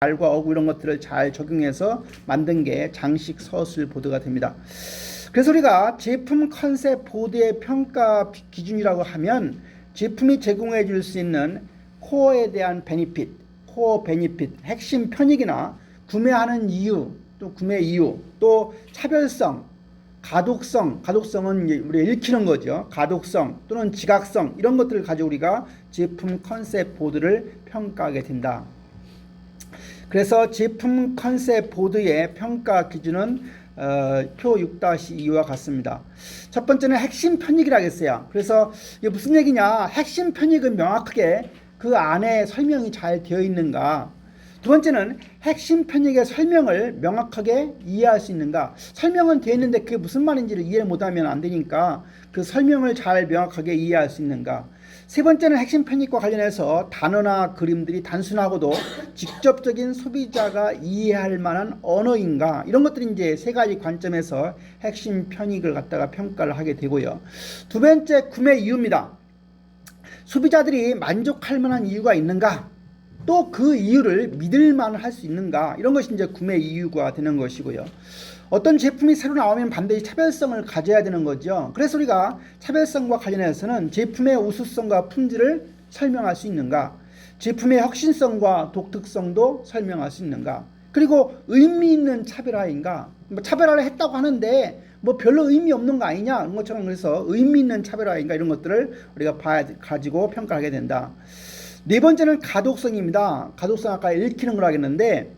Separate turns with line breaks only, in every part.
말과 어구 이런 것들을 잘 적용해서 만든 게 장식 서술 보드가 됩니다. 그래서 우리가 제품 컨셉 보드의 평가 기준이라고 하면 제품이 제공해 줄 수 있는 코어에 대한 베니핏, 코어 베니핏, 핵심 편익이나 구매하는 이유, 또 구매 이유, 또 차별성, 가독성은 우리가 읽히는 거죠. 가독성 또는 지각성 이런 것들을 가지고 우리가 제품 컨셉 보드를 평가하게 된다. 그래서 제품 컨셉 보드의 평가 기준은 표 6-2와 같습니다. 첫 번째는 핵심 편익이라고 했어요. 그래서 이게 무슨 얘기냐? 핵심 편익은 명확하게 그 안에 설명이 잘 되어 있는가? 두 번째는 핵심 편익의 설명을 명확하게 이해할 수 있는가? 설명은 되어 있는데 그게 무슨 말인지를 이해 못하면 안 되니까 그 설명을 잘 명확하게 이해할 수 있는가? 세 번째는 핵심 편익과 관련해서 단어나 그림들이 단순하고도 직접적인 소비자가 이해할 만한 언어인가, 이런 것들이 이제 세 가지 관점에서 핵심 편익을 갖다가 평가를 하게 되고요. 두 번째, 구매 이유입니다. 소비자들이 만족할 만한 이유가 있는가, 또 그 이유를 믿을만 할 수 있는가, 이런 것이 이제 구매 이유가 되는 것이고요. 어떤 제품이 새로 나오면 반드시 차별성을 가져야 되는 거죠. 그래서 우리가 차별성과 관련해서는 제품의 우수성과 품질을 설명할 수 있는가, 제품의 혁신성과 독특성도 설명할 수 있는가, 그리고 의미 있는 차별화인가, 차별화를 했다고 하는데 뭐 별로 의미 없는 거 아니냐, 이런 것처럼. 그래서 의미 있는 차별화인가, 이런 것들을 우리가 가지고 평가하게 된다. 네 번째는 가독성입니다. 가독성 아까 읽히는 거라고 했는데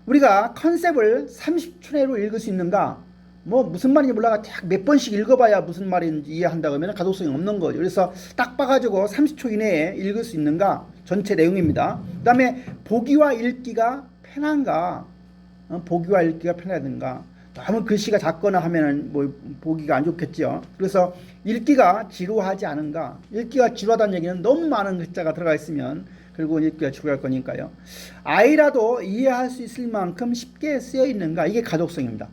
우리가 컨셉을 30초 내로 읽을 수 있는가? 뭐 무슨 말인지 몰라가 몇 번씩 읽어봐야 무슨 말인지 이해한다고 하면 가독성이 없는 거죠. 그래서 딱 봐가지고 30초 이내에 읽을 수 있는가? 전체 내용입니다. 그 다음에 보기와 읽기가 편한가? 보기와 읽기가 편하든가? 너무 글씨가 작거나 하면은 뭐 보기가 안 좋겠죠. 그래서 읽기가 지루하지 않은가? 읽기가 지루하다는 얘기는 너무 많은 글자가 들어가 있으면 그리고 읽기가 지루할 거니까요. 아이라도 이해할 수 있을 만큼 쉽게 쓰여 있는가, 이게 가독성입니다.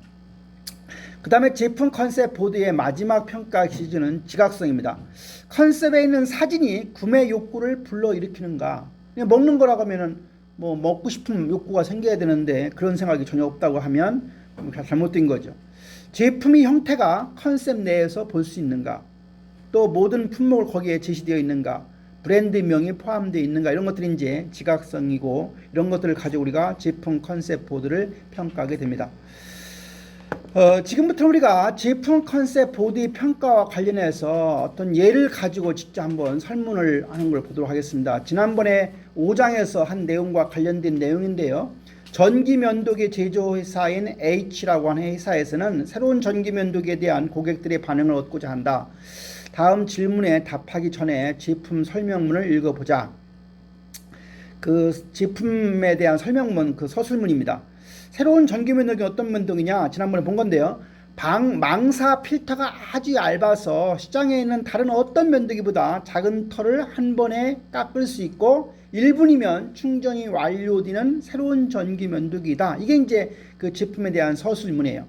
그 다음에 제품 컨셉 보드의 마지막 평가 기준은 지각성입니다. 컨셉에 있는 사진이 구매 욕구를 불러일으키는가. 그냥 먹는 거라고 하면은 뭐 먹고 싶은 욕구가 생겨야 되는데 그런 생각이 전혀 없다고 하면 잘못된 거죠. 제품의 형태가 컨셉 내에서 볼 수 있는가, 또 모든 품목을 거기에 제시되어 있는가, 브랜드명이 포함되어 있는가, 이런 것들이 이제 지각성이고, 이런 것들을 가지고 우리가 제품 컨셉 보드를 평가하게 됩니다. 지금부터 우리가 제품 컨셉 보드의 평가와 관련해서 어떤 예를 가지고 직접 한번 설문을 하는 걸 보도록 하겠습니다. 지난번에 5장에서 한 내용과 관련된 내용인데요. 전기면도기 제조회사인 H라고 하는 회사에서는 새로운 전기면도기에 대한 고객들의 반응을 얻고자 한다. 다음 질문에 답하기 전에 제품 설명문을 읽어보자. 그 제품에 대한 설명문, 그 서술문입니다. 새로운 전기면도기 어떤 면도기냐? 지난번에 본 건데요. 망사 필터가 아주 얇아서 시장에 있는 다른 어떤 면도기보다 작은 털을 한 번에 깎을 수 있고 1분이면 충전이 완료되는 새로운 전기 면도기다. 이게 이제 그 제품에 대한 서술문이에요.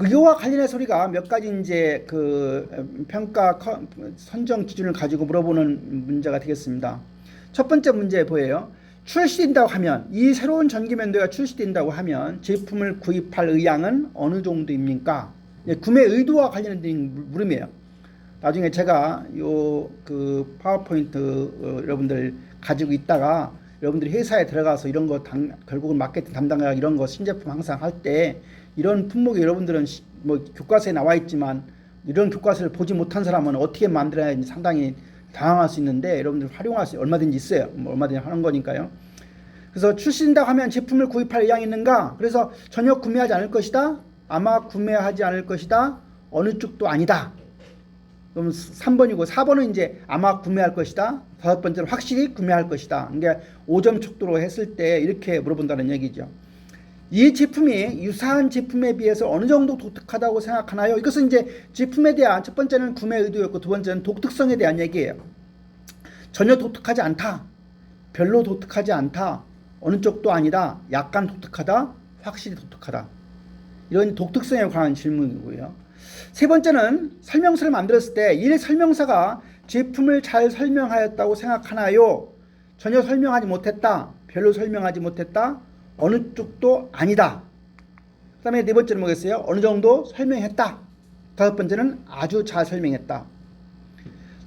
이거와 관련해서 우리가 몇 가지 이제 그 평가 선정 기준을 가지고 물어보는 문제가 되겠습니다. 첫 번째 문제 보여요. 출시된다고 하면, 이 새로운 전기 면도기가 출시된다고 하면 제품을 구입할 의향은 어느 정도입니까? 구매 의도와 관련된 물음이에요. 나중에 제가 요 그 파워포인트 여러분들 가지고 있다가 여러분들이 회사에 들어가서 이런 거 결국은 마케팅 담당자 이런 거 신제품 항상 할 때 이런 품목이 여러분들은 뭐 교과서에 나와 있지만 이런 교과서를 보지 못한 사람은 어떻게 만들어야 하는지 상당히 당황할 수 있는데 여러분들 활용할 수 얼마든지 있어요. 뭐 얼마든지 하는 거니까요. 그래서 출시된다고 하면 제품을 구입할 의향이 있는가? 그래서 전혀 구매하지 않을 것이다. 아마 구매하지 않을 것이다. 어느 쪽도 아니다. 그럼 3번이고 4번은 이제 아마 구매할 것이다. 5번째는 확실히 구매할 것이다. 그러니까 5점 척도로 했을 때 이렇게 물어본다는 얘기죠. 이 제품이 유사한 제품에 비해서 어느 정도 독특하다고 생각하나요? 이것은 이제 제품에 대한 첫 번째는 구매 의도였고 두 번째는 독특성에 대한 얘기예요. 전혀 독특하지 않다. 별로 독특하지 않다. 어느 쪽도 아니다. 약간 독특하다. 확실히 독특하다. 이런 독특성에 관한 질문이고요. 세 번째는 설명서를 만들었을 때 이 설명서가 제품을 잘 설명하였다고 생각하나요? 전혀 설명하지 못했다. 별로 설명하지 못했다. 어느 쪽도 아니다. 그 다음에 네 번째는 뭐겠어요? 어느 정도 설명했다. 다섯 번째는 아주 잘 설명했다.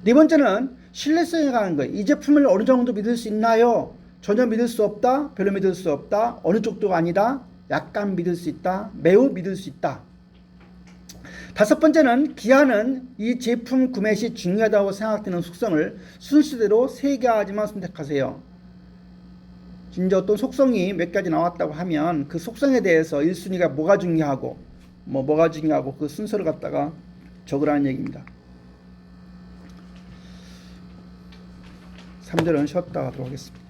네 번째는 신뢰성에 관한 거예요. 이 제품을 어느 정도 믿을 수 있나요? 전혀 믿을 수 없다. 별로 믿을 수 없다. 어느 쪽도 아니다. 약간 믿을 수 있다. 매우 믿을 수 있다. 다섯 번째는 기한은 이 제품 구매 시 중요하다고 생각되는 속성을 순서대로 3가지만 선택하세요. 진짜 어떤 속성이 몇 가지 나왔다고 하면 그 속성에 대해서 1순위가 뭐가 중요하고 뭐가 중요하고 그 순서를 갖다가 적으라는 얘기입니다. 3절은 쉬었다 하도록 하겠습니다.